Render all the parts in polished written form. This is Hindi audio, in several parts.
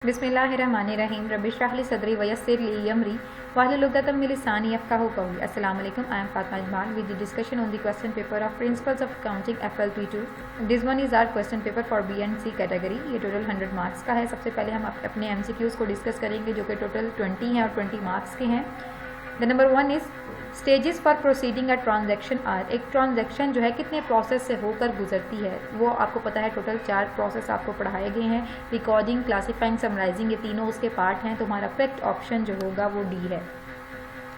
बिस्मिल्लाहिर्रहमानिर्रहीम रब्बिश्रह सदरी वयस्सिर ली अमरी वाहलुल उक़दतम मिन लिसानी यफ़क़हू क़ौली। अस्सलाम वालेकुम, I am Fatima Ijmal with the discussion on the question paper of Principles of Accounting FLP2. This one is our question paper for B and C category. ये टोटल 100 मार्क्स का है। सबसे पहले हम अपने MCQs को डिस्कस करेंगे जो कि टोटल 20 हैं और 20 मार्क्स के हैं। The number 1 is stages for proceeding a transaction are. एक ट्रांजैक्शन जो है कितने प्रोसेस से होकर गुजरती है वो आपको पता है। टोटल 4 प्रोसेस आपको पढ़ाए गए हैं। रिकॉर्डिंग, क्लासीफाइंग, समराइजिंग, ये तीनों उसके पार्ट हैं। तो हमारा करेक्ट ऑप्शन जो होगा वो डी है।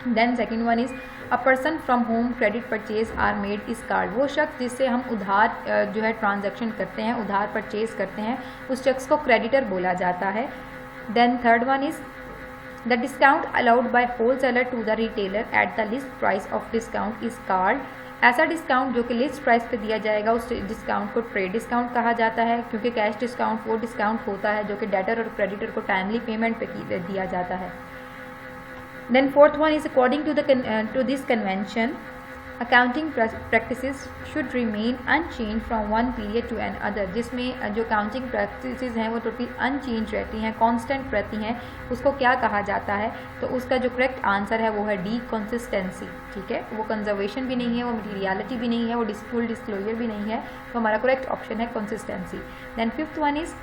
Then second one is a person from whom credit purchase are made is called. वो शख्स जिससे हम उधार जो है ट्रांजैक्शन करते हैं, उधार परचेज करते हैं, उस शख्स को क्रेडिटर बोला जाता है। Then third one is The discount allowed by wholesaler to the retailer at the list price of discount is called। ऐसा डिस्काउंट जो कि लिस्ट प्राइस पे दिया जाएगा उस डिस्काउंट को ट्रेड डिस्काउंट कहा जाता है, क्योंकि कैश डिस्काउंट वो डिस्काउंट होता है जो कि डेटर और क्रेडिटर को टाइमली पेमेंट पे दिया जाता है। Then fourth one is according to this convention accounting practices should remain unchanged from one period to another. जिसमें जो अकाउंटिंग प्रैक्टिसेस हैं वो टोटली अनचेंज रहती हैं, कांस्टेंट रहती हैं, उसको क्या कहा जाता है? तो उसका जो करेक्ट आंसर है वो है डी, कंसिस्टेंसी। ठीक है, वो कंजर्वेशन भी नहीं है, वो मटीरियलिटी भी नहीं है, वो फुल डिस्क्लोजर भी नहीं है। तो हमारा करेक्ट ऑप्शन है consistency. Then fifth one is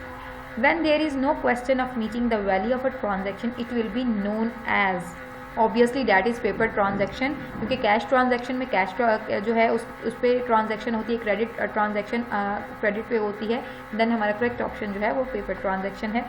when there is no question of meeting the value of a transaction it will be known as. Obviously that is paper transaction, क्योंकि कैश ट्रांजैक्शन में कैश जो है उस पर ट्रांजैक्शन होती है, क्रेडिट ट्रांजैक्शन क्रेडिट पे होती है। देन हमारा करेक्ट ऑप्शन जो है वो पेपर ट्रांजैक्शन है।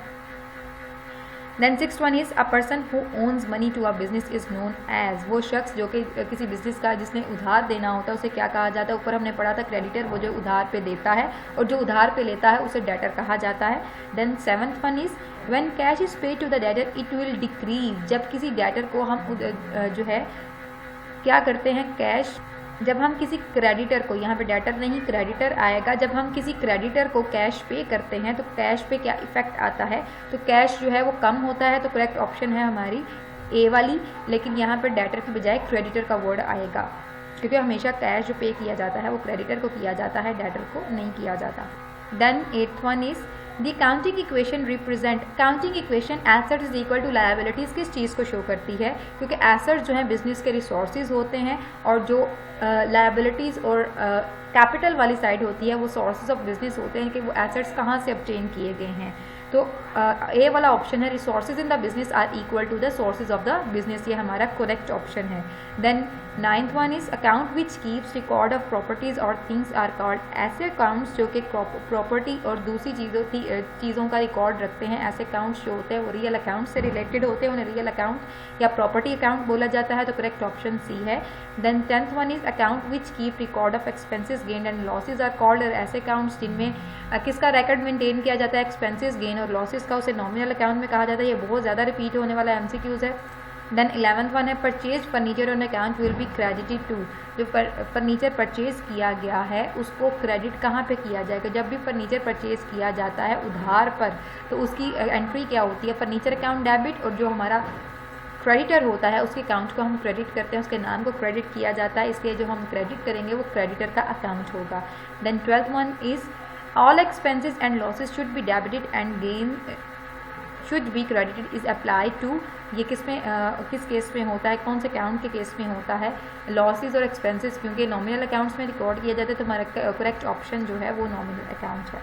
Then sixth one is a person who owns money to a business is known as. वो शख्स जो कि किसी बिजनेस का जिसने उधार देना होता है उसे क्या कहा जाता है? ऊपर हमने पढ़ा था क्रेडिटर, वो जो उधार पे देता है, और जो उधार पे लेता है उसे डेटर कहा जाता है। Then seventh one is when cash is paid to the debtor it will decrease. जब किसी डेटर को हम जो है क्या करते हैं, कैश जब हम किसी क्रेडिटर को, यहाँ पे डेटर नहीं क्रेडिटर आएगा, जब हम किसी क्रेडिटर को कैश पे करते हैं तो कैश पे क्या इफेक्ट आता है? तो कैश जो है वो कम होता है। तो करेक्ट ऑप्शन है हमारी ए वाली, लेकिन यहाँ पे डेटर की बजाय क्रेडिटर का वर्ड आएगा, क्योंकि हमेशा कैश जो पे किया जाता है वो क्रेडिटर को किया जाता है, डेटर को नहीं किया जाता। Then eighth one is the accounting equation represent. Accounting equation assets is equal to liabilities किस चीज़ को शो करती है? क्योंकि एसेट्स जो हैं बिजनेस के रिसोर्सेज होते हैं, और जो लायबिलिटीज़ और कैपिटल वाली साइड होती है वो सोर्सेज ऑफ बिजनेस होते हैं कि वो एसेट्स कहाँ से ऑब्टेन किए गए हैं। तो ए वाला ऑप्शन है resources in the business are equal to the sources of the business, ये हमारा करेक्ट ऑप्शन है। Then ninth one is account which keeps record of properties और थिंग्स आर कॉल्ड। ऐसे अकाउंट्स जो कि प्रॉपर्टी और दूसरी चीज़ों का रिकॉर्ड रखते हैं, ऐसे अकाउंट्स जो होते हैं वो रियल अकाउंट से रिलेटेड होते हैं, उन्हें रियल अकाउंट या प्रॉपर्टी अकाउंट बोला जाता है। तो करेक्ट ऑप्शन सी है। Then tenth one is account which keep record of expenses gain and losses are called. ऐसे अकाउंट्स जिनमें किसका रिकॉर्ड मेंटेन किया जाता है? एक्सपेंसेस गेन और लॉसेज का, उसे नॉमिनल अकाउंट में कहा जाता है। ये बहुत ज़्यादा रिपीट होने वाला MCQs है। देन 11th वन है purchase furniture on account will be credited to. जो फर्नीचर परचेज किया गया है उसको क्रेडिट कहाँ पे किया जाएगा? जब भी फर्नीचर परचेज किया जाता है उधार पर तो उसकी एंट्री क्या होती है? फर्नीचर अकाउंट डेबिट, और जो हमारा क्रेडिटर होता है उसके अकाउंट को हम क्रेडिट करते हैं, उसके नाम को क्रेडिट किया जाता है, इसलिए जो हम क्रेडिट करेंगे वो क्रेडिटर का अकाउंट होगा। Then 12th one is all expenses and losses should be debited and gain should be credited is apply to. ये किस केस में होता है? कौन से अकाउंट के केस में होता है? लॉसेज और एक्सपेंसेस, क्योंकि नॉमिनल अकाउंट्स में रिकॉर्ड किया जाता है, तो हमारा करेक्ट ऑप्शन जो है वो नॉमिनल अकाउंट है।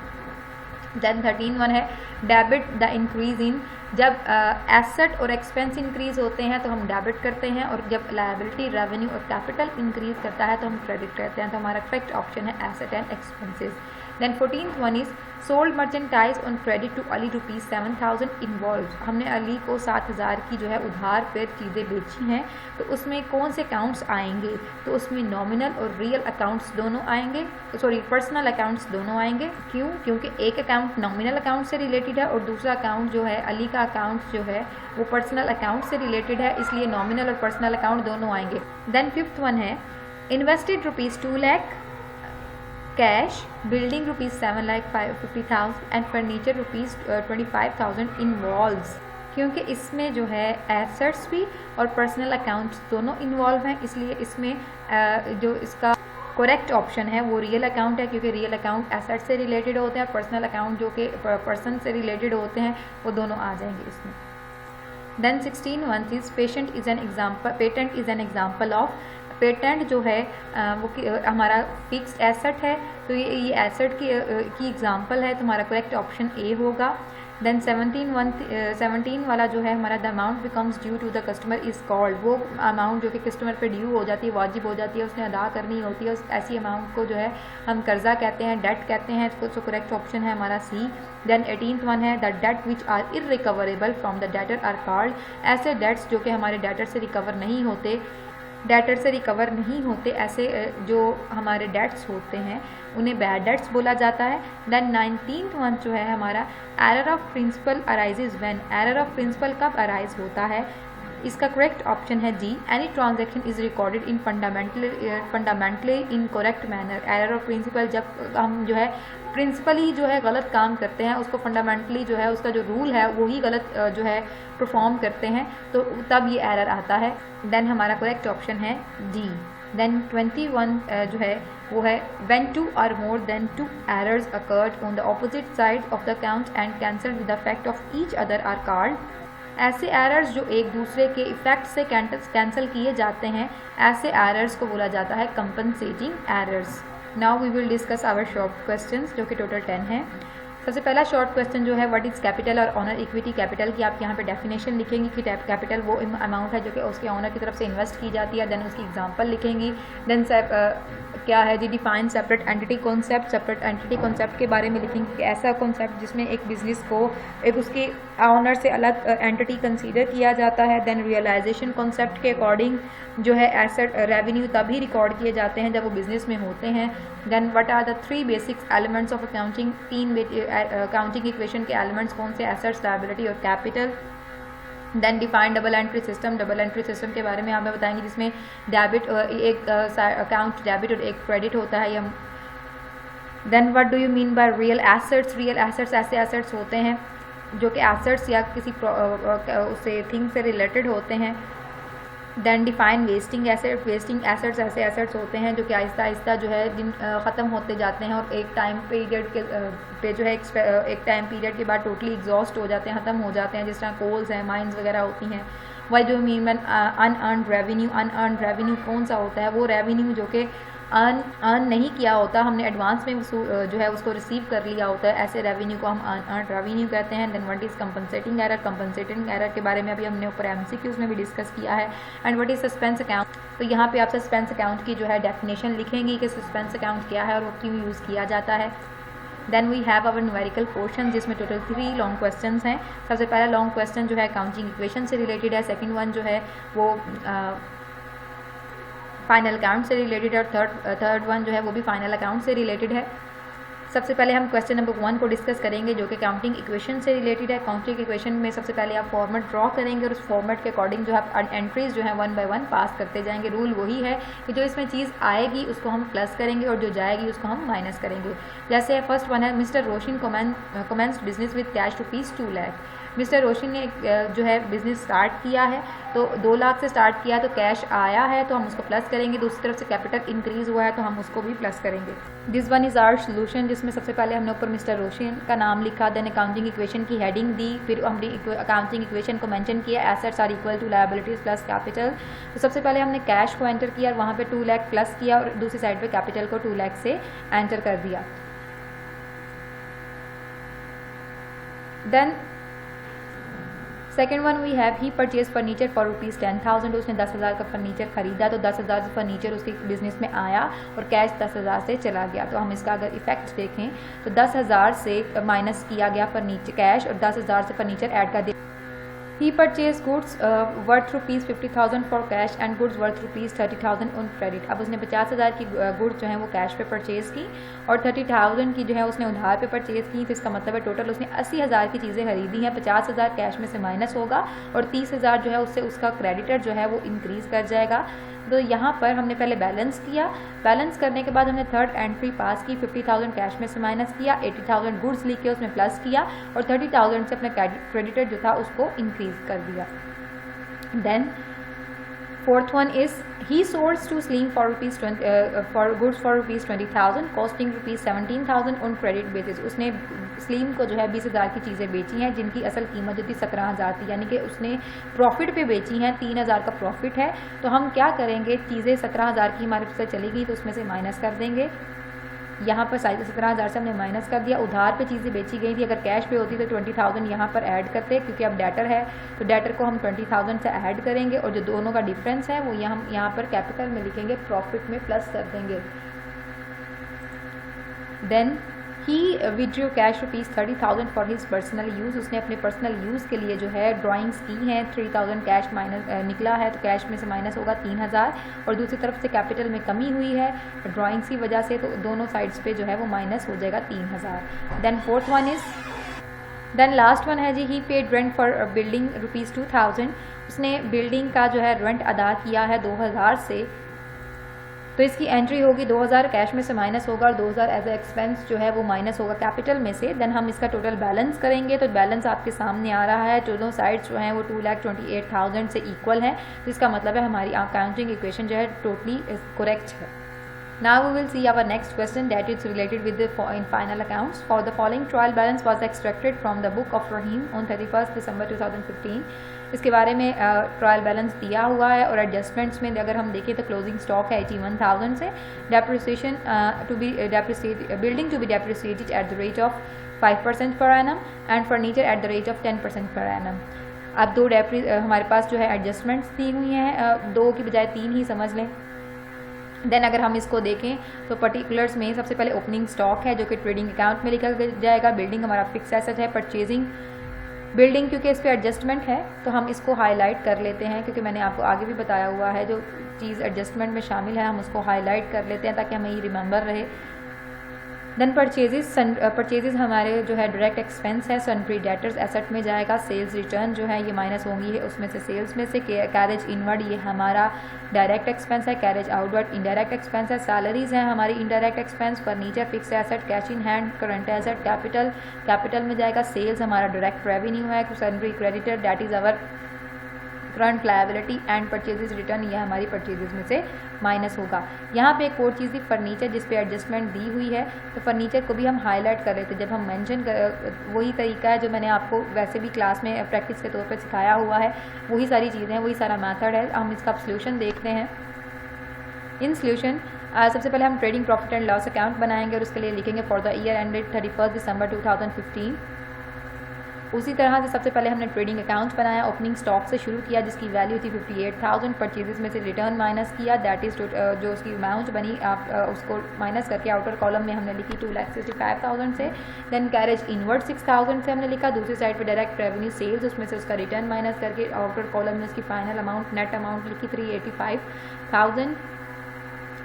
देन 13 वन है डेबिट द इंक्रीज इन। जब एसेट और एक्सपेंस इंक्रीज होते हैं तो हम डेबिट करते हैं, और जब लायबिलिटी, रेवेन्यू और कैपिटल इंक्रीज करता है तो हम क्रेडिट करते हैं। तो हमारा करेक्ट ऑप्शन है asset and expenses. Then 14th one is sold merchandise on credit to Ali ₹7,000 involve. हमने अली को 7,000 की जो है उधार पर चीज़ें बेची हैं, तो उसमें कौन से अकाउंट्स आएंगे? तो उसमें नॉमिनल और रियल अकाउंट्स दोनों आएंगे, सॉरी पर्सनल अकाउंट्स दोनों आएंगे। क्यों? क्योंकि एक अकाउंट नॉमिनल अकाउंट से रिलेटेड है और दूसरा अकाउंट जो है अली का अकाउंट जो है वो पर्सनल अकाउंट से रिलेटेड है, इसलिए नॉमिनल और पर्सनल अकाउंट दोनों आएंगे। देन 5th वन है invested ₹2 lakh cash, building ₹7,50,000 and furniture ₹25,000 involves. क्योंकि इसमें जो है एसेट्स भी और पर्सनल अकाउंट्स दोनों इन्वॉल्व हैं, इसलिए इसमें जो इसका करेक्ट ऑप्शन है वो रियल अकाउंट है, क्योंकि रियल अकाउंट एसेट से रिलेटेड होते हैं और पर्सनल अकाउंट जो कि पर्सन से रिलेटेड होते हैं वो दोनों आ जाएंगे इसमें। Then 16 is patent is an example of, patent जो है वो हमारा फिक्स्ड एसेट है, तो ये एसेट की एग्जांपल है, तो हमारा करेक्ट ऑप्शन ए होगा। देन 17 वाला जो है हमारा the amount becomes due to the customer is called, वो अमाउंट जो कि कस्टमर पे ड्यू हो जाती है, वाजिब हो जाती है, उसने अदा करनी होती है, ऐसी अमाउंट को जो है हम कर्जा कहते हैं, डेट कहते हैं, तो करेक्ट ऑप्शन है हमारा सी। देन 18th वन है the debt which are irrecoverable from the debtor are called, ऐसे डेट्स जो कि हमारे डेटर से रिकवर नहीं होते, ऐसे जो हमारे डेट्स होते हैं उन्हें बैड डेट्स बोला जाता है। देन 19th वन जो है हमारा error of principle arises when, error of principle कब अराइज होता है, इसका करेक्ट ऑप्शन है जी, any transaction is recorded in fundamentally incorrect manner, error of principle जब हम जो है प्रिंसिपली जो है गलत काम करते हैं, उसको फंडामेंटली जो है उसका जो रूल है वही गलत जो है परफॉर्म करते हैं, तो तब ये एरर आता है। देन हमारा करेक्ट ऑप्शन है डी। देन 21 जो है वो है when 2 or more than 2 errors occurred on the opposite sides of the account and cancelled with the effect of each other are called, ऐसे एरर्स जो एक दूसरे के इफेक्ट से कैंसिल किए जाते हैं, ऐसे एरर्स को बोला जाता है compensating errors. Now we will discuss our short questions जो कि टोटल 10 है। सबसे पहला शॉर्ट क्वेश्चन जो है व्हाट इज़ कैपिटल और ऑनर इक्विटी, कैपिटल की आप यहाँ पे डेफिनेशन लिखेंगी कि कैपिटल वो अमाउंट है जो कि उसके ऑनर की तरफ से इन्वेस्ट की जाती है, देन उसकी एग्जांपल लिखेंगी। देन क्या है जी define separate entity concept, separate entity concept के बारे में लिखेंगे कि ऐसा कॉन्सेप्ट जिसमें एक बिजनेस को एक उसके ऑनर से अलग एंटिटी कंसीडर किया जाता है। देन रियलाइजेशन कॉन्सेप्ट के अकॉर्डिंग जो है एसेट रेवेन्यू तभी रिकॉर्ड किए जाते हैं जब वो बिजनेस में होते हैं। Then what are the 3 basics elements of accounting, 3 accounting equation के एलिमेंट्स कौन से, एसेट्स, लायबिलिटी और capital. Then define double entry system, double entry system के बारे में हमें बताएंगे जिसमें डेबिट एक अकाउंट डेबिट और एक क्रेडिट होता है। हम then what do you mean by real assets, real assets ऐसे एसेट्स होते हैं जो कि एसेट्स या किसी उससे थिंग से रिलेटेड होते हैं। Then define wasting asset, wasting assets ऐसे एसेट्स होते हैं जो कि आहिस्ता आहिस्ता जो है दिन ख़त्म होते जाते हैं और एक टाइम पीरियड के पे जो है एक टाइम पीरियड के बाद टोटली एग्जॉस्ट हो जाते हैं, ख़त्म हो जाते हैं, जिस तरह कोल्स हैं, माइंस वगैरह होती हैं। Why do mean man unearned revenue, unearned revenue कौन सा होता है, वो रेवेन्यू जो कि अर्न नहीं किया होता, हमने एडवांस में जो है उसको रिसीव कर लिया होता है, ऐसे रेवेन्यू को हम अनअर्न्ड रेवेन्यू कहते हैं। Then what is compensating error, compensating error के बारे में अभी हमने ऊपर एमसीक्यूज़ में भी डिस्कस किया है। And what is suspense account, तो यहाँ पे आप सस्पेंस अकाउंट की जो है डेफिनेशन लिखेंगी कि सस्पेंस अकाउंट क्या है और वो क्यों यूज़ किया जाता है। Then we have our numerical portion जिसमें टोटल 3 लॉन्ग क्वेश्चन हैं। सबसे पहला लॉन्ग क्वेश्चन जो है अकाउंटिंग इक्वेशन से रिलेटेड है, सेकेंड वन जो है वो फाइनल अकाउंट से रिलेटेड है और थर्ड वन जो है वो भी फाइनल अकाउंट से रिलेटेड है। सबसे पहले हम क्वेश्चन नंबर 1 को डिस्कस करेंगे जो कि अकाउंटिंग इक्वेशन से रिलेटेड है। अकाउंटिंग इक्वेशन में सबसे पहले आप फॉर्मेट ड्रॉ करेंगे और उस फॉर्मेट के अकॉर्डिंग जो आप एंट्रीज जो है 1 बाय 1 पास करते जाएंगे। रूल वही है कि जो इसमें चीज़ आएगी उसको हम प्लस करेंगे और जो जाएगी उसको हम माइनस करेंगे। जैसे फर्स्ट वन है mister Roshan commenced business with cash ₹2 lakh. Mister Roshan ने जो है बिज़नेस स्टार्ट किया है तो 2 लाख से स्टार्ट किया तो कैश आया है तो हम उसको प्लस करेंगे। दूसरी तरफ से कैपिटल इंक्रीज़ हुआ है तो हम उसको भी प्लस करेंगे। This one is our solution जिसमें सबसे पहले हमने ऊपर मिस्टर रोशन का नाम लिखा, देन अकाउंटिंग इक्वेशन की हेडिंग दी, फिर हमने अकाउंटिंग इक्वेशन को मेंशन किया assets are equal to liabilities plus capital. तो सबसे पहले हमने कैश को एंटर किया और वहाँ पे 2 लाख प्लस किया और दूसरी साइड पे कैपिटल को 2 लाख से एंटर कर दिया। Then second one we have he purchase furniture for ₹10,000। उसने 10,000 का फर्नीचर खरीदा तो 10,000 से फर्नीचर उसके बिजनेस में आया और कैश 10,000 से चला गया। तो हम इसका अगर इफेक्ट देखें तो 10,000 से माइनस किया गया फर्नीचर कैश और 10,000 से फर्नीचर ऐड कर दिया। He purchase goods worth ₹50,000 for cash and goods worth ₹30,000 on credit. अब उसने 50,000 की गुड्स जो हैं वो कैश पे परचेज़ की और 30,000 की जो है उसने उधार पे परचेज़ की। तो इसका मतलब है टोटल उसने 80,000 की चीज़ें खरीदी हैं। 50,000 कैश में से माइनस होगा और 30,000 जो है उससे उसका क्रेडिटर जो है वो इंक्रीज़ कर जाएगा। तो यहाँ पर हमने पहले बैलेंस किया, बैलेंस करने के बाद हमने थर्ड एंट्री पास की, 50,000 कैश में से माइनस किया, 80,000 गुड्स लिख के उसमें प्लस किया और 30,000 से अपना क्रेडिटर जो था उसको इंक्रीज कर दिया। Then fourth one is he sold to Salim for goods for rupees 20,000 costing rupees 17,000 on credit basis. उसने स्लीम को जो है 20,000 की चीज़ें बेची हैं जिनकी असल कीमत जो थी 17,000 थी, यानी कि उसने प्रॉफिट पे बेची हैं, 3,000 का प्रॉफिट है। तो हम क्या करेंगे, चीज़ें 17,000 की हमारे से चली गई तो उसमें से माइनस कर देंगे। यहाँ पर 17,000 से हमने माइनस कर दिया। उधार पे चीज़ें बेची गई थी, अगर कैश पे होती तो 20,000 यहाँ पर ऐड करते, क्योंकि अब डेटर है तो डेटर को हम 20,000 से ऐड करेंगे और जो दोनों का डिफरेंस है वो यहाँ पर कैपिटल में लिखेंगे, प्रॉफिट में प्लस कर देंगे। Then he withdraw cash rupees 30,000 for his personal use. उसने अपने पर्सनल यूज़ के लिए जो है ड्राइंग्स की हैं। 3,000 कैश माइनस निकला है तो कैश में से माइनस होगा 3,000, और दूसरी तरफ से कैपिटल में कमी हुई है ड्राइंग्स की वजह से, तो दोनों साइड्स पे जो है वो माइनस हो जाएगा 3,000। Then fourth one is, then last one है जी, he paid rent for building rupees 2,000। उसने बिल्डिंग का जो है रेंट अदा किया है 2,000 से, तो इसकी एंट्री होगी 2,000 कैश में से माइनस होगा और 2,000 एज ए एक्सपेंस जो है वो माइनस होगा कैपिटल में से। देन हम इसका टोटल बैलेंस करेंगे तो बैलेंस आपके सामने आ रहा है, दोनों साइड्स जो हैं वो 2,28,000 से इक्वल हैं, तो इसका मतलब है हमारी अकाउंटिंग इक्वेशन जो है टोटली करेक्ट है। Now we will see our next question that is related with the final accounts. For the following trial balance was extracted from the book of Rahim on 31st December 2015. इसके बारे में ट्रायल बैलेंस दिया हुआ है और एडजस्टमेंट्स में अगर हम देखें तो क्लोजिंग स्टॉक है 81,000 से, depreciation building to be depreciated at the rate of 5% per annum and furniture at the rate of 10% per annum. अब दो हमारे पास जो है एडजस्टमेंट्स दी हुई हैं, 2 की बजाय 3 ही समझ लें। देन अगर हम इसको देखें तो पर्टिकुलर्स में सबसे पहले ओपनिंग स्टॉक है जो कि ट्रेडिंग अकाउंट में लिखा जाएगा। बिल्डिंग हमारा फिक्स एसेट है। परचेजिंग बिल्डिंग क्योंकि इस पर एडजस्टमेंट है तो हम इसको हाईलाइट कर लेते हैं, क्योंकि मैंने आपको आगे भी बताया हुआ है जो चीज़ एडजस्टमेंट में शामिल है हम उसको हाईलाइट कर लेते हैं ताकि हमें ये रिमेंबर रहे। देन परचेजेस हमारे जो है डायरेक्ट एक्सपेंस है, सन्ड्री डेटर्स एसेट में जाएगा। सेल्स रिटर्न जो है ये माइनस होंगी है उसमें से सेल्स में से। कैरेज इनवर्ड ये हमारा डायरेक्ट एक्सपेंस है, कैरेज आउटवर्ड इनडायरेक्ट एक्सपेंस है। सैलरीज हैं हमारी indirect expense. Furniture fix asset, cash in hand current asset. Capital में जाएगा। सेल्स हमारा डायरेक्ट रेवेन्यू है। Sundry creditor that is our current liability and purchases return ये हमारी परचेजेस में से माइनस होगा। यहाँ पे एक और चीज़ थी फर्नीचर जिस पे एडजस्टमेंट दी हुई है, तो फर्नीचर को भी हम हाईलाइट कर रहे थे जब हम मेंशन वही तरीका है जो मैंने आपको वैसे भी क्लास में प्रैक्टिस के तौर पे सिखाया हुआ है, वही सारी चीज़ें हैं, वही सारा मेथड है। हम इसका सोल्यूशन देखते हैं। इन सोल्यूशन सबसे पहले हम trading profit and loss account बनाएंगे और उसके लिए लिखेंगे फॉर द ईयर एंडेड 31 दिसंबर 2015। उसी तरह से सबसे पहले हमने ट्रेडिंग अकाउंट बनाया, ओपनिंग स्टॉक से शुरू किया जिसकी वैल्यू थी 58,000। परचेजेस में से रिटर्न माइनस किया, दैट इज़ जो उसकी अमाउंट बनी आप उसको माइनस करके आउटर कॉलम में हमने लिखी 2,65,000 से। देन कैरेज इनवर्ड 6,000 से हमने लिखा। दूसरी साइड पे डायरेक्ट रेवेन्यू सेल्स, उसमें से उसका रिटर्न माइनस करके आउटर कॉलम में उसकी फाइनल अमाउंट नेट अमाउंट लिखी 385,000।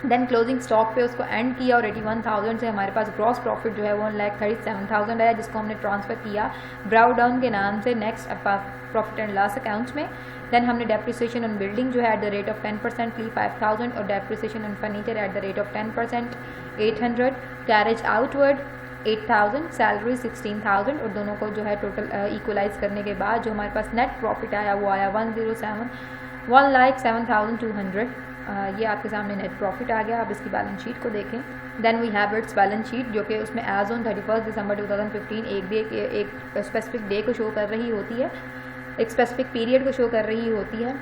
देन क्लोजिंग स्टॉक पे उसको एंड किया और 81,000 से हमारे पास ग्रॉस प्रॉफिट जो है 1,37,000 आया जिसको हमने ट्रांसफ़र किया ब्राउ डाउन के नाम से next profit and loss accounts में। देन हमने डेप्रिसिएशन ऑन बिल्डिंग जो है एट द रेट ऑफ 10% ली 5,000 और depreciation on furniture at the rate of 10% 800। Carriage outward 8,000, salary 16,000 और दोनों को जो है टोटल इक्वलाइज करने के बाद जो हमारे पास नेट प्रॉफिट आया वो आया 1,07,200। ये आपके सामने नेट प्रॉफिट आ गया। अब इसकी बैलेंस शीट को देखें। Then we have its balance sheet जो कि उसमें एज ऑन 31 दिसंबर 2015 एक स्पेसिफिक डे को शो कर रही होती है, एक स्पेसिफिक पीरियड को शो कर रही होती है।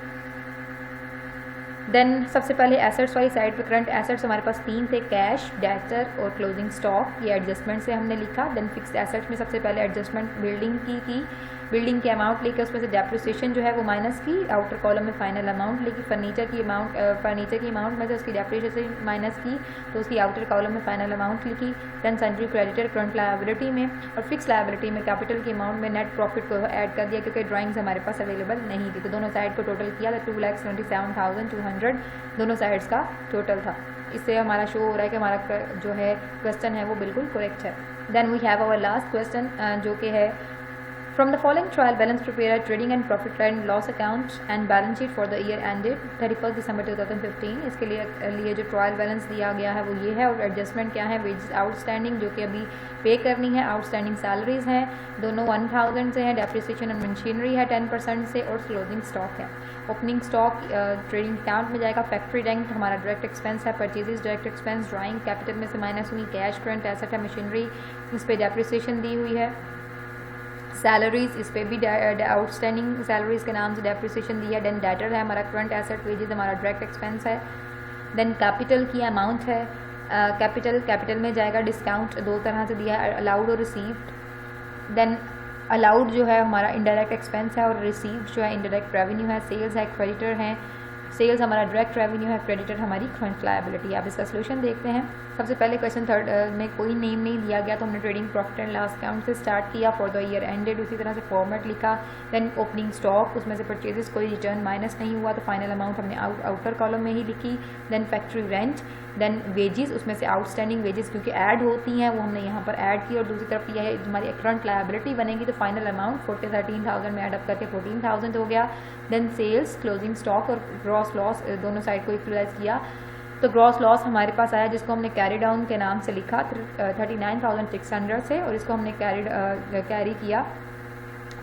देन सबसे पहले एसेट्स वाली साइड पे करंट एसेट्स हमारे पास 3 थे, कैश, डेटर और क्लोजिंग स्टॉक। ये एडजस्टमेंट से हमने लिखा। देन फिक्स्ड एसेट्स में सबसे पहले एडजस्टमेंट बिल्डिंग की बिल्डिंग की अमाउंट लेके उसमें से डेप्रिसिएशन जो है वो माइनस की, आउटर कॉलम में फाइनल अमाउंट लिखी। फर्नीचर की अमाउंट में से उसकी डेप्रिसिएशन माइनस की तो उसकी आउटर कॉलम में फाइनल अमाउंट लिखी। Then sundry creditor current liability में और फिक्स लायबिलिटी में कैपिटल की अमाउंट में नेट प्रॉफिट को ऐड कर दिया क्योंकि ड्राइंग्स हमारे पास अवेलेबल नहीं थी, तो दोनों साइड को टोटल किया तो 2,77,200 दोनों साइड्स का टोटल था। इससे हमारा शो हो रहा है कि हमारा जो है क्वेश्चन है वो बिल्कुल करेक्ट है। Then we have our last question जो कि है From the following trial balance, prepare a trading and profit and loss account and balance sheet for the year ended 31st December 2015. इसके लिए जो ट्रायल बैलेंस दिया गया है वो ये है, और एडजस्टमेंट क्या है, वेजेस आउटस्टैंडिंग जो कि अभी पे करनी है, आउटस्टैंडिंग सैलरीज हैं दोनों 1000 से है, डेप्रिसिएशन और मशीनरी है 10% से, और क्लोजिंग स्टॉक है। ओपनिंग स्टॉक ट्रेडिंग अकाउंट में जाएगा। फैक्ट्री रेंट हमारा डायरेक्ट एक्सपेंस है, purchases direct expense, drawing capital में से माइनस हुई, कैश करंट एसेट है, मशीनरी इस पर डेप्रिसिएशन दी हुई है, सैलरीज इस पर भी आउटस्टैंडिंग सैलरीज के नाम से डेप्रिसिएशन दी है, देन डेटर है हमारा करंट एसेट, वेजेस हमारा डायरेक्ट एक्सपेंस है, देन कैपिटल की अमाउंट है, कैपिटल में जाएगा डिस्काउंट दो तरह से दिया है, अलाउड और रिसीव्ड। देन अलाउड जो है हमारा इनडायरेक्ट एक्सपेंस है, और रिसीव्ड जो है इनडायरेक्ट रेवेन्यू है, सेल्स है, क्रेडिटर है, सेल्स हमारा डायरेक्ट रेवेन्यू है, क्रेडिटर हमारी करंट लायबिलिटी है। अब इसका सोल्यूशन देखते हैं। सबसे पहले क्वेश्चन थर्ड में कोई नेम नहीं दिया गया, तो हमने trading profit and loss account से स्टार्ट किया फॉर द ईयर एंडेड, उसी तरह से फॉर्मेट लिखा, देन ओपनिंग स्टॉक उसमें से परचेजेस कोई रिटर्न माइनस नहीं हुआ तो फाइनल अमाउंट हमने आउटर कॉलम में ही लिखी, then factory rent, then wages उसमें से आउटस्टैंडिंग वेजेस क्योंकि ऐड होती हैं वो हमने यहाँ पर ऐड की, और दूसरी तरफ यह है हमारी करंट लायबिलिटी बनेगी तो फाइनल अमाउंट 13,000 में एडअप करके 14,000 हो गया। देन सेल्स, क्लोजिंग स्टॉक और ग्रॉस लॉस दोनों साइड को इक्वलाइज किया तो ग्रॉस लॉस हमारे पास आया जिसको हमने कैरी डाउन के नाम से लिखा 39,600 से, और इसको हमने कैरी किया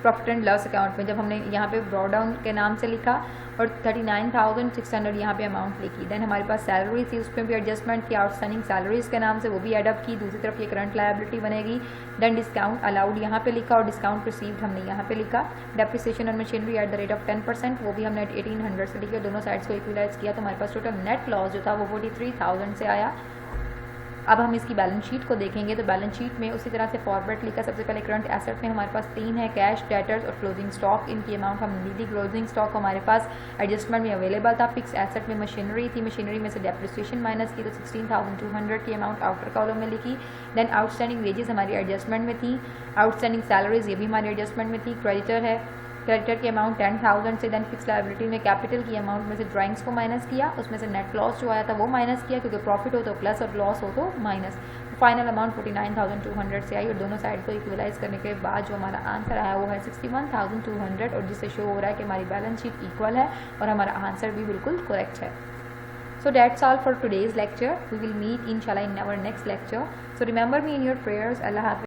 प्रॉफिट एंड लॉस अकाउंट में जब हमने यहाँ पे ब्रॉ डाउन के नाम से लिखा और 39,600 यहाँ पे अमाउंट लिखी। देन हमारे पास सैलरी थी, उसमें भी एडजस्टमेंट की, आउटस्टैंडिंग सैलरीज के नाम से वो भी एडअप की, दूसरी तरफ ये करंट लायबिलिटी बनेगी। देन डिस्काउंट अलाउड यहाँ पे लिखा और डिस्काउंट रिसीव्ड हमने यहाँ पे लिखा। डेप्रिसिएशन और machinery at the rate of 10% वो भी हमने 1800 से लिखा, दोनों साइड्स को इक्वलाइज किया तो हमारे पास टोटल नेट लॉस जो था वो 43,000 से आया। अब हम इसकी बैलेंस शीट को देखेंगे तो बैलेंस शीट में उसी तरह से फॉर्मेट लिखा। सबसे पहले करंट एसेट में हमारे पास 3 है, कैश, डेटर्स और क्लोजिंग स्टॉक। इनकी अमाउंट हमने ली थी। क्लोजिंग स्टॉक हमारे पास एडजस्टमेंट में अवेलेबल था। फिक्स एसेट में मशीनरी थी, मशीनरी में से डेप्रिसिएशन माइनस की तो 16,200 की अमाउंट आउटर कॉलम में लिखी। देन आउटस्टैंडिंग वेजेस हमारी एडजस्टमेंट में थी, आउटस्टैंडिंग सैलरीज ये भी हमारी एडजस्टमेंट में थी। क्रेडिटर है, क्रेडिटर की अमाउंट 10,000 से। देन फिक्स लायबिलिटी में कैपिटल की अमाउंट में से ड्राइंग्स को माइनस किया, उसमें से नेट लॉस जो आया था वो माइनस किया क्योंकि प्रॉफिट हो तो प्लस और लॉस हो तो माइनस। फाइनल अमाउंट 49,200 से आई और दोनों साइड को इक्वलाइज करने के बाद जो हमारा आंसर आया वो है 61,200 और जिससे शो हो रहा है कि हमारी बैलेंस शीट इक्वल है और हमारा आंसर भी बिल्कुल करेक्ट है। So that's all for today's lecture. We will meet inshallah in our next lecture. So remember me in your prayers. Allah Hafiz.